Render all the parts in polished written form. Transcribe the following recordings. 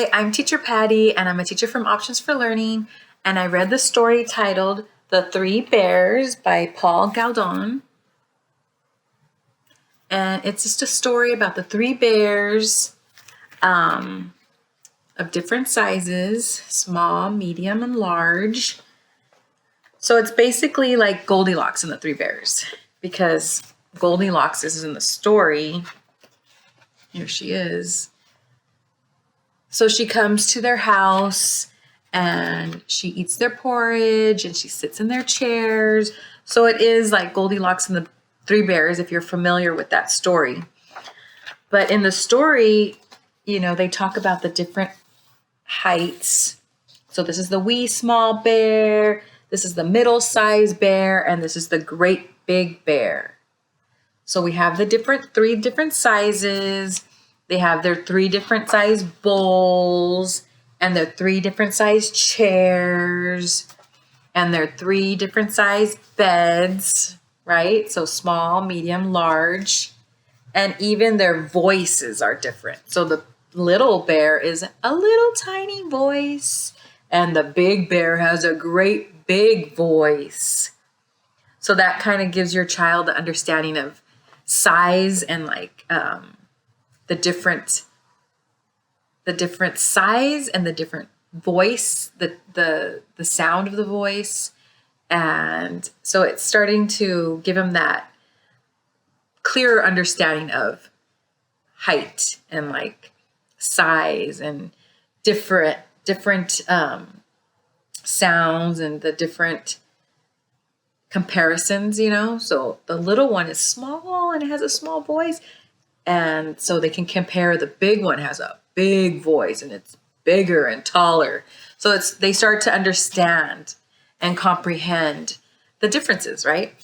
Hi, I'm Teacher Patty, and I'm a teacher from Options for Learning, and I read the story titled The Three Bears by Paul Galdon. And it's just a story about the three bears of different sizes, small, medium, and large. So it's basically like Goldilocks and the Three Bears, because Goldilocks is in the story. Here she is. So she comes to their house and she eats their porridge and she sits in their chairs. So it is like Goldilocks and the Three Bears, if you're familiar with that story. But in the story, they talk about the different heights. So this is the wee small bear, this is the middle-sized bear, and this is the great big bear. So we have the three different sizes. They have their three different size bowls and their three different size chairs and their three different size beds, right? So small, medium, large, and even their voices are different. So the little bear is a little tiny voice and the big bear has a great big voice. So that kind of gives your child the understanding of size and the different size and the different voice, the sound of the voice. And so it's starting to give them that clearer understanding of height and size and different sounds and the different comparisons, So the little one is small and it has a small voice. And so they can compare. The big one has a big voice and it's bigger and taller. So they start to understand and comprehend the differences, right?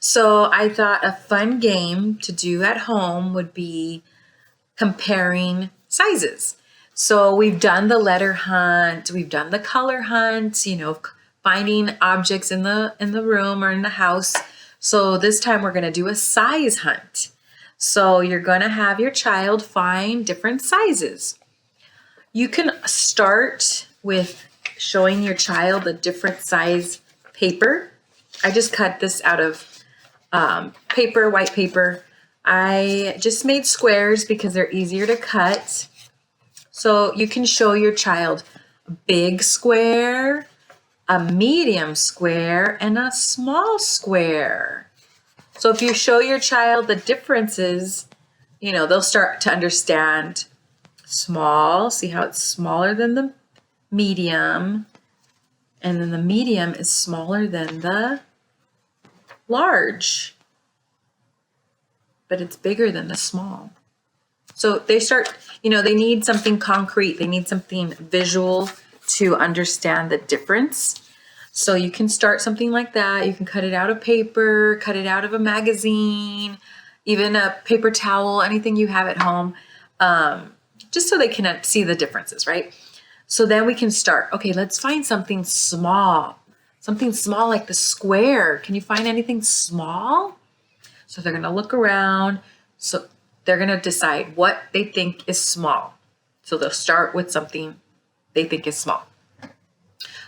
So I thought a fun game to do at home would be comparing sizes. So we've done the letter hunt, we've done the color hunt, finding objects in the room or in the house. So this time we're going to do a size hunt. So you're going to have your child find different sizes. You can start with showing your child a different size paper. I just cut this out of white paper. I just made squares because they're easier to cut. So you can show your child a big square, a medium square, and a small square. So if you show your child the differences, they'll start to understand small. See how it's smaller than the medium, and then the medium is smaller than the large, but it's bigger than the small. So they start, they need something concrete. They need something visual to understand the difference. So you can start something like that. You can cut it out of paper, cut it out of a magazine, even a paper towel, anything you have at home, just so they can see the differences, right? So then we can start. Okay, let's find something small like the square. Can you find anything small? So they're going to look around. So they're going to decide what they think is small. So they'll start with something they think is small.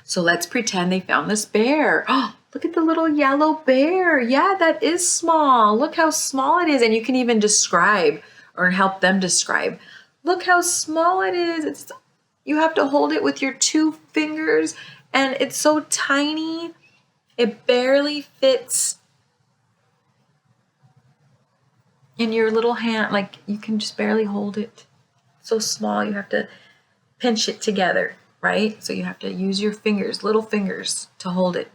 So let's pretend they found this bear. Oh, look at the little yellow bear. Yeah, that is small. Look how small it is. And you can even describe or help them describe. Look how small it is. You have to hold it with your 2 fingers and it's so tiny. It barely fits in your little hand. You can just barely hold it. So small, you have to pinch it together. Right? So you have to use your fingers, little fingers, to hold it.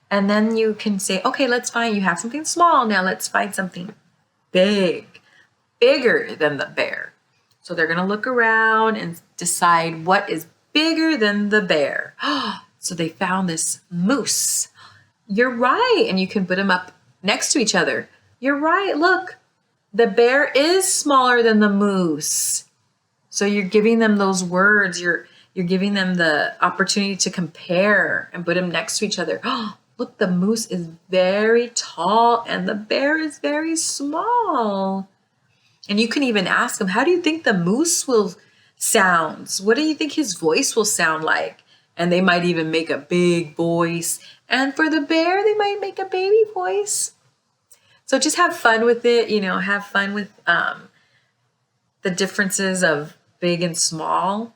And then you can say, okay, you have something small. Now let's find something big, bigger than the bear. So they're going to look around and decide what is bigger than the bear. So they found this moose. You're right. And you can put them up next to each other. You're right. Look, the bear is smaller than the moose. So you're giving them those words. You're giving them the opportunity to compare and put them next to each other. Oh, look, the moose is very tall and the bear is very small. And you can even ask them, how do you think the moose will sounds. What do you think his voice will sound like? And they might even make a big voice. And for the bear, they might make a baby voice. So just have fun with it, have fun with the differences of big and small.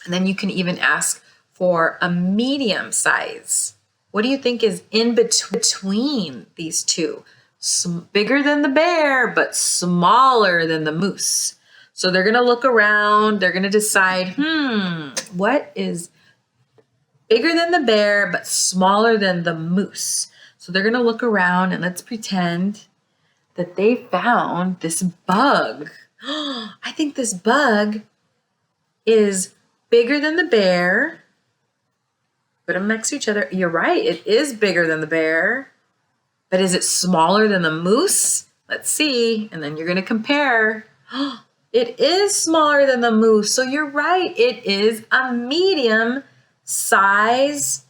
And then you can even ask for a medium size. What do you think is in between these two? Bigger than the bear, but smaller than the moose. So they're going to look around. They're going to decide, what is bigger than the bear, but smaller than the moose? So they're going to look around, and let's pretend that they found this bug. I think this bug is bigger than the bear. Put them next to each other. You're right. It is bigger than the bear. But is it smaller than the moose? Let's see. And then you're going to compare. It is smaller than the moose. So you're right. It is a medium size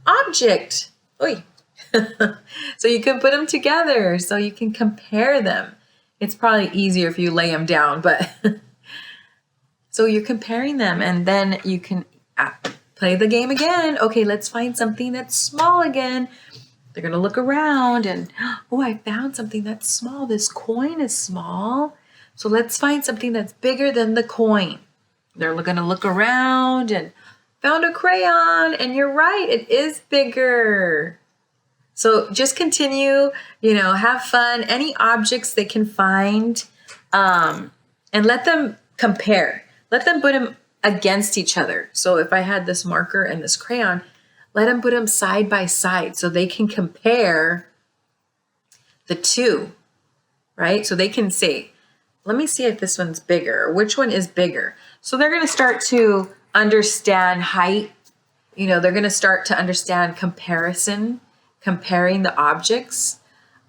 object. Oy. So you can put them together so you can compare them. It's probably easier if you lay them down, but so you're comparing them, and then you can play the game again. Okay, let's find something that's small again. They're going to look around and, I found something that's small. This coin is small. So let's find something that's bigger than the coin. They're going to look around and found a crayon, and you're right, it is bigger. So just continue, have fun. Any objects they can find, and let them compare. Let them put them against each other. So if I had this marker and this crayon, let them put them side by side so they can compare the two, right? So they can say, let me see if this one's bigger. Which one is bigger? So they're going to start to understand height. They're going to start to understand comparison, comparing the objects.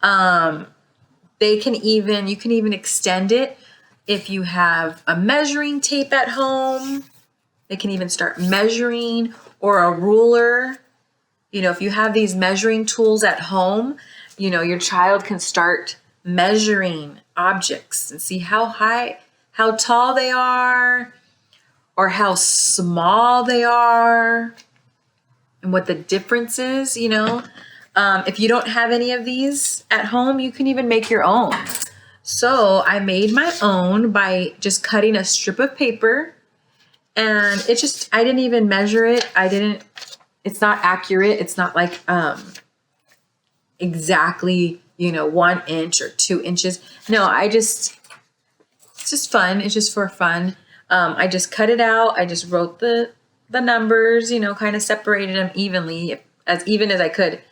You can even extend it if you have a measuring tape at home. They can even start measuring, or a ruler. If you have these measuring tools at home, your child can start measuring objects and see how high, how tall they are, or how small they are, and what the difference is, If you don't have any of these at home, you can even make your own. So I made my own by just cutting a strip of paper, and I didn't even measure it. It's not accurate. It's not like exactly, 1 inch or 2 inches. No, it's just fun. It's just for fun. I just cut it out. I just wrote the numbers, kind of separated them evenly, as even as I could.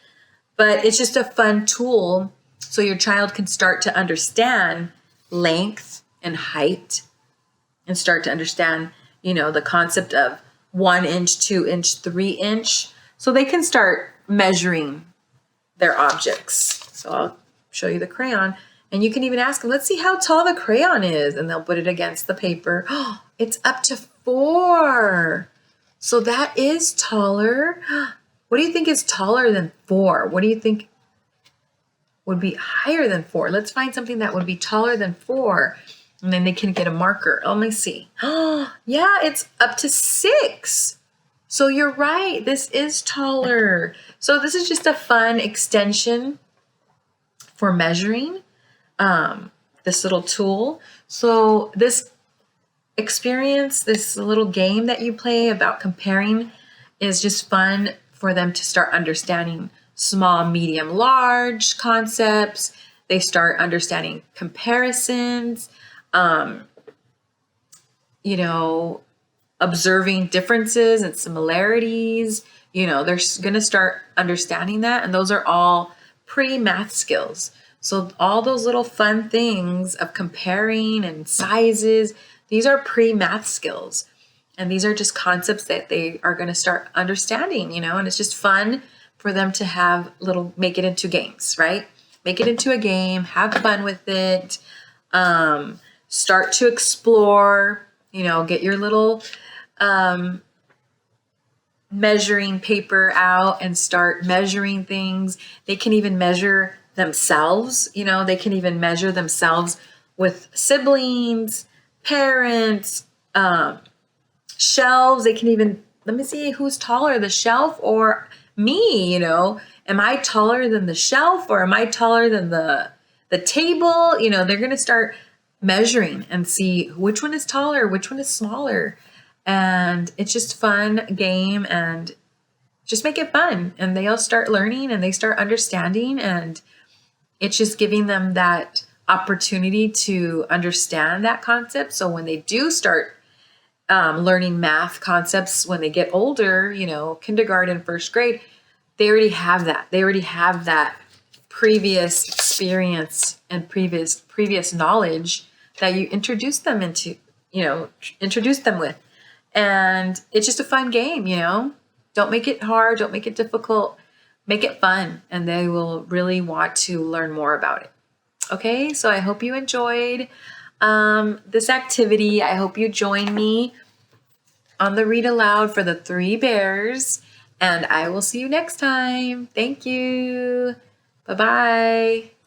But it's just a fun tool so your child can start to understand length and height, and start to understand, the concept of 1 inch, 2 inch, 3 inch. So they can start measuring their objects. So I'll show you the crayon, and you can even ask them, let's see how tall the crayon is. And they'll put it against the paper. Oh, it's up to 4. So that is taller. What do you think is taller than 4? What do you think would be higher than 4? Let's find something that would be taller than 4. And then they can get a marker. Let me see. Oh, yeah, it's up to 6. So you're right. This is taller. So this is just a fun extension for measuring, this little tool. So this experience, this little game that you play about comparing, is just fun for them to start understanding small, medium, large concepts. They start understanding comparisons, observing differences and similarities. They're going to start understanding that. And those are all pre-math skills. So all those little fun things of comparing and sizes, these are pre-math skills. And these are just concepts that they are going to start understanding, and it's just fun for them to make it into games, right? Make it into a game, have fun with it, start to explore, get your little measuring paper out and start measuring things. They can even measure themselves, they can even measure themselves with siblings, parents, shelves. They can even, let me see who's taller, the shelf or me, am I taller than the shelf or am I taller than the table? They're going to start measuring and see which one is taller, which one is smaller. And it's just fun game, and just make it fun, and they'll start learning and they start understanding, and it's just giving them that opportunity to understand that concept. So when they do start learning math concepts when they get older, kindergarten, first grade, they already have that. They already have that previous experience and previous knowledge that you introduce them with. And it's just a fun game, Don't make it hard, don't make it difficult, make it fun, and they will really want to learn more about it. Okay, so I hope you enjoyed this activity. I hope you join me on the read aloud for the 3 bears, and I will see you next time. Thank you. Bye-bye.